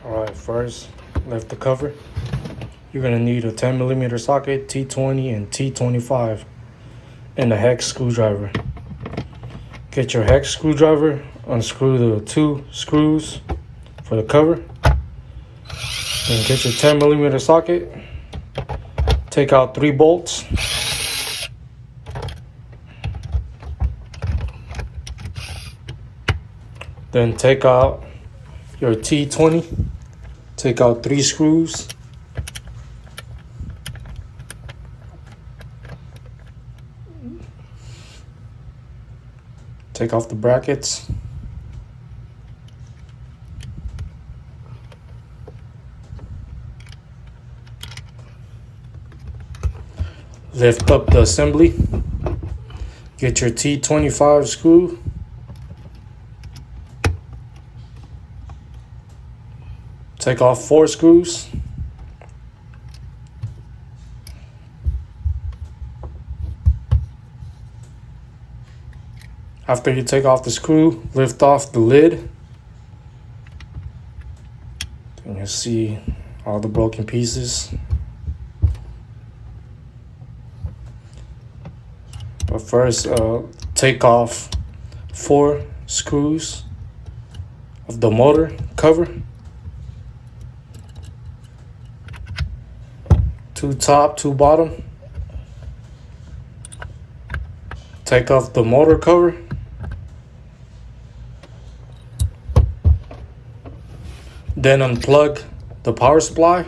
Alright, first, lift the cover. You're going to need a 10mm socket, T20 and T25, and a hex screwdriver. Get your hex screwdriver, unscrew the 2 screws for the cover. Then get your 10mm socket, take out 3 bolts. Then take out your T20, take out 3 screws. Take off the brackets. Lift up the assembly. Get your T25 screw. Take off 4 screws. After you take off the screw, lift off the lid. And you'll see all the broken pieces. But first, take off 4 screws of the motor cover. 2 top, 2 bottom. Take off the motor cover. Then unplug the power supply.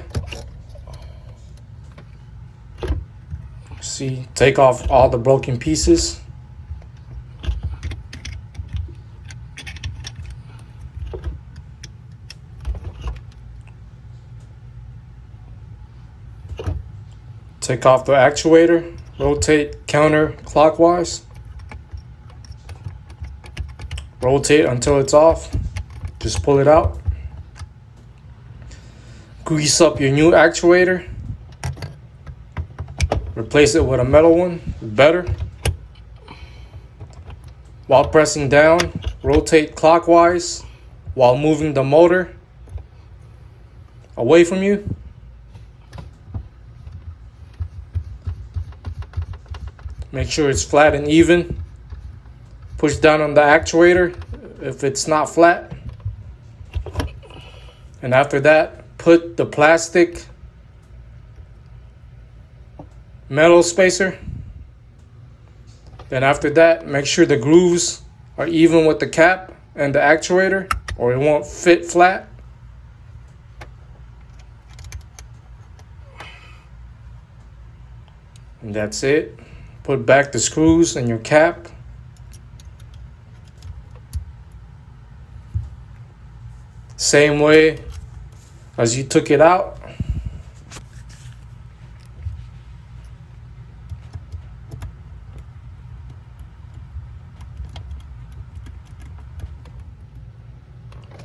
See, take off all the broken pieces. Take off the actuator, rotate counterclockwise. Rotate until it's off. Just pull it out. Grease up your new actuator. Replace it with a metal one, better. While pressing down, rotate clockwise while moving the motor away from you. Make sure it's flat and even. Push down on the actuator if it's not flat. And after that, put the plastic metal spacer. Then after that, make sure the grooves are even with the cap and the actuator, or it won't fit flat. And that's it. Put back the screws and your cap. Same way as you took it out.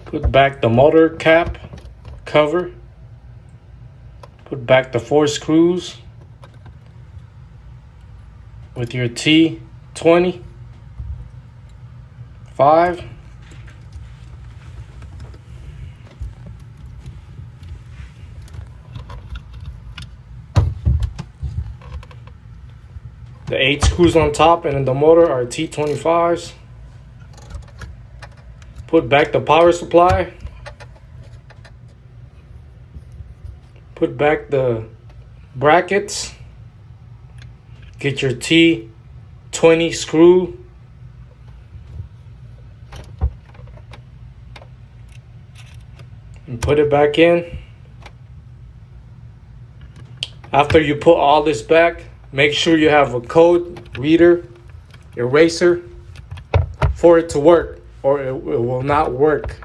Put back the motor cap cover. Put back the 4 screws with your T25. The 8 screws on top and in the motor are T25s. Put back the power supply. Put back the brackets. Get your T20 screw. And put it back in. After you put all this back, make sure you have a code reader, eraser, for it to work, or it will not work.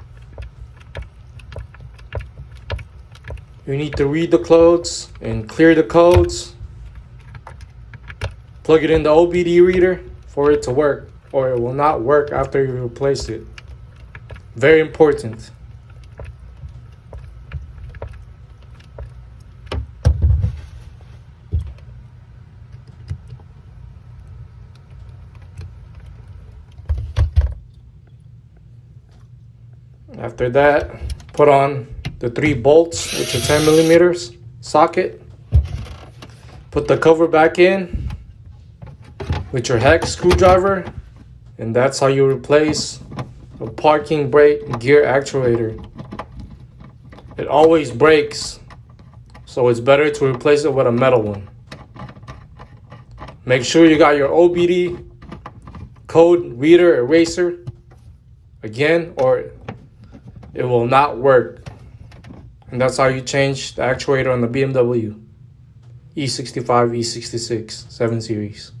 You need to read the codes and clear the codes. Plug it in the OBD reader for it to work, or it will not work after you replace it. Very important. After that, put on the 3 bolts with your 10 millimeters socket. Put the cover back in with your hex screwdriver, and that's how you replace a parking brake gear actuator. It always breaks, so it's better to replace it with a metal one. Make sure you got your OBD code reader eraser again, or it will not work. And that's how you change the actuator on the BMW E65 E66 7 Series.